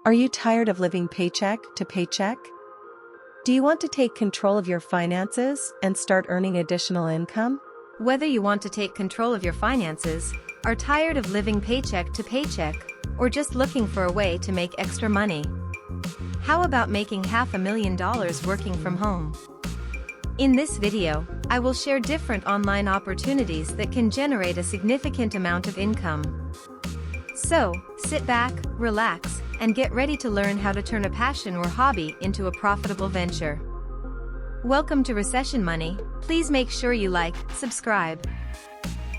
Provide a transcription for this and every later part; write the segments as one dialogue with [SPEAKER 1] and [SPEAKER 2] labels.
[SPEAKER 1] Are you tired of living paycheck to paycheck? Do you want to take control of your finances and start earning additional income?
[SPEAKER 2] Whether you want to take control of your finances, are tired of living paycheck to paycheck, or just looking for a way to make extra money, how about making $500,000 working from home? In this video, I will share different online opportunities that can generate a significant amount of income. So, sit back, relax, and get ready to learn how to turn a passion or hobby into a profitable venture. Welcome to Recession Money. Please make sure you like, subscribe,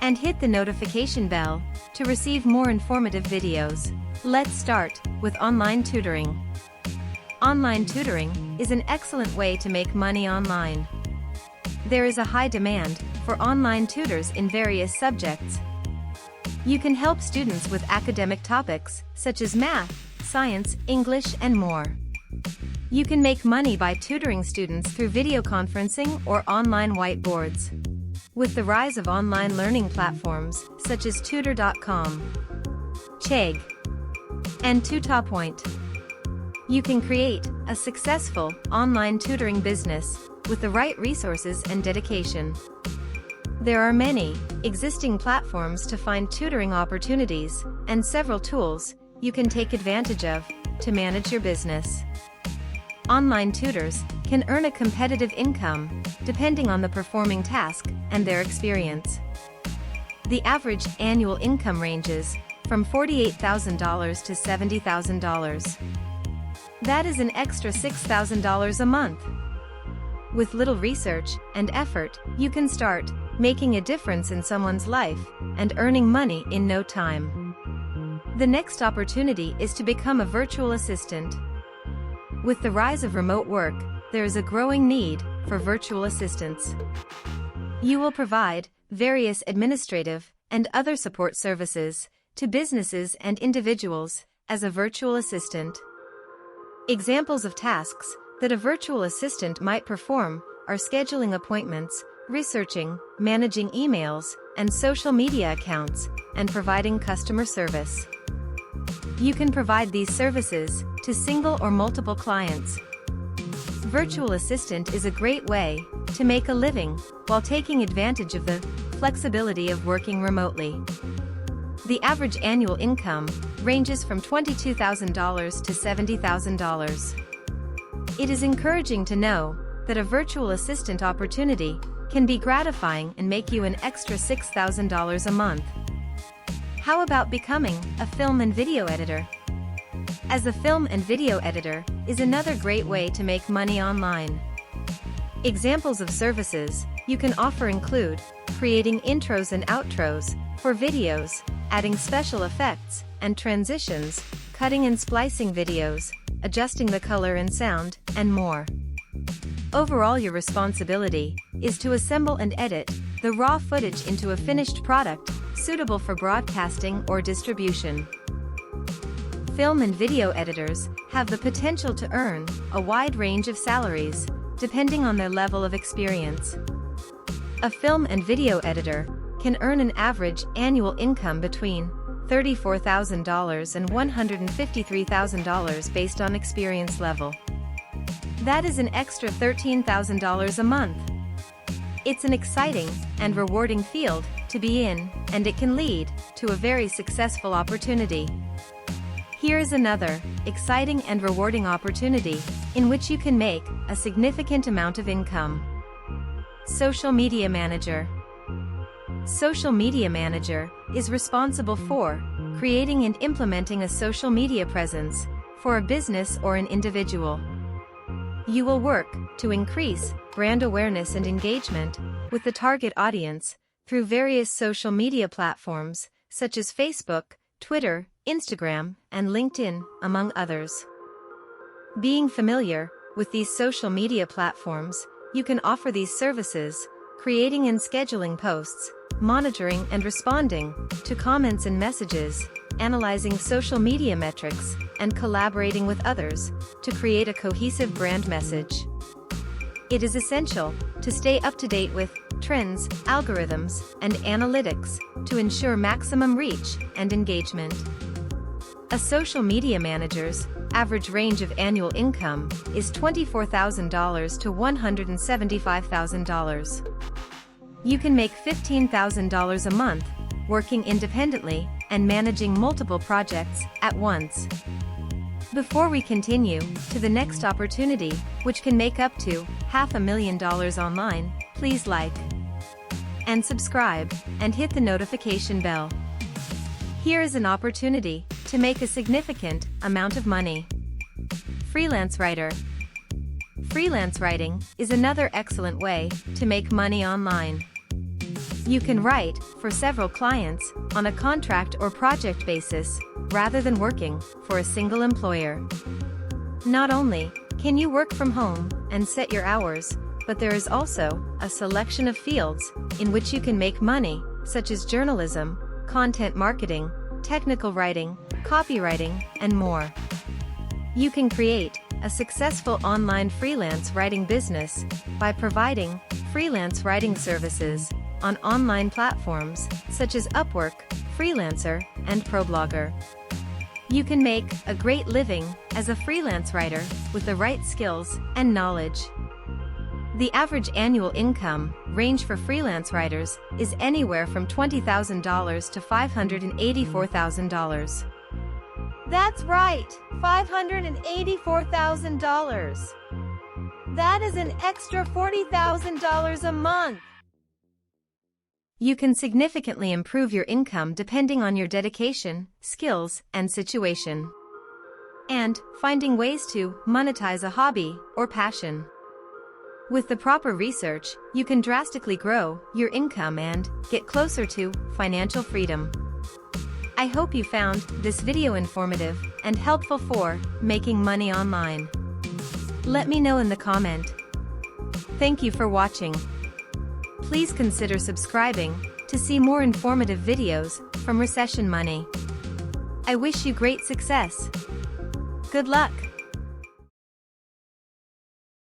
[SPEAKER 2] and hit the notification bell to receive more informative videos. Let's start with online tutoring. Online tutoring is an excellent way to make money online. There is a high demand for online tutors in various subjects. You can help students with academic topics such as math, science, English, and more. You can make money by tutoring students through video conferencing or online whiteboards. With the rise of online learning platforms such as Tutor.com, Chegg, and TutorPoint, you can create a successful online tutoring business with the right resources and dedication. There are many existing platforms to find tutoring opportunities and several tools you can take advantage of to manage your business. Online tutors can earn a competitive income depending on the performing task and their experience. The average annual income ranges from $48,000 to $70,000. That is an extra $6,000 a month. With little research and effort, you can start making a difference in someone's life and earning money in no time. The next opportunity is to become a virtual assistant. With the rise of remote work, there is a growing need for virtual assistants. You will provide various administrative and other support services to businesses and individuals as a virtual assistant. Examples of tasks that a virtual assistant might perform are scheduling appointments, researching, managing emails, and social media accounts, and providing customer service. You can provide these services to single or multiple clients. Virtual assistant is a great way to make a living while taking advantage of the flexibility of working remotely. The average annual income ranges from $22,000 to $70,000. It is encouraging to know that a virtual assistant opportunity can be gratifying and make you an extra $6,000 a month. How about becoming a film and video editor? As a film and video editor is another great way to make money online. Examples of services you can offer include creating intros and outros for videos, adding special effects and transitions, cutting and splicing videos, adjusting the color and sound, and more. Overall, your responsibility is to assemble and edit the raw footage into a finished product suitable for broadcasting or distribution. Film and video editors have the potential to earn a wide range of salaries, depending on their level of experience. A film and video editor can earn an average annual income between $34,000 and $153,000 based on experience level. That is an extra $13,000 a month. It's an exciting and rewarding field to be in, and it can lead to a very successful opportunity. Here is another exciting and rewarding opportunity in which you can make a significant amount of income. Social Media Manager. Social Media Manager is responsible for creating and implementing a social media presence for a business or an individual. You will work to increase brand awareness and engagement with the target audience through various social media platforms such as Facebook, Twitter, Instagram, and LinkedIn, among others. Being familiar with these social media platforms, you can offer these services, creating and scheduling posts, monitoring and responding to comments and messages, analyzing social media metrics, and collaborating with others to create a cohesive brand message. It is essential to stay up to date with trends, algorithms, and analytics to ensure maximum reach and engagement. A social media manager's average range of annual income is $24,000 to $175,000. You can make $15,000 a month, working independently and managing multiple projects at once. Before we continue to the next opportunity, which can make up to $500,000 online, please like and subscribe and hit the notification bell. Here is an opportunity to make a significant amount of money. Freelance writer. Freelance writing is another excellent way to make money online. You can write for several clients on a contract or project basis, rather than working for a single employer. Not only can you work from home and set your hours, but there is also a selection of fields in which you can make money, such as journalism, content marketing, technical writing, copywriting, and more. You can create a successful online freelance writing business by providing freelance writing services on online platforms such as Upwork, Freelancer, and ProBlogger. You can make a great living as a freelance writer with the right skills and knowledge. The average annual income range for freelance writers is anywhere from $20,000 to $584,000. That's right, $584,000. That is an extra $40,000 a month. You can significantly improve your income depending on your dedication, skills, and situation. And finding ways to monetize a hobby or passion. With the proper research, you can drastically grow your income and get closer to financial freedom. I hope you found this video informative and helpful for making money online. Let me know in the comment. Thank you for watching. Please consider subscribing to see more informative videos from Recession Money. I wish you great success. Good luck!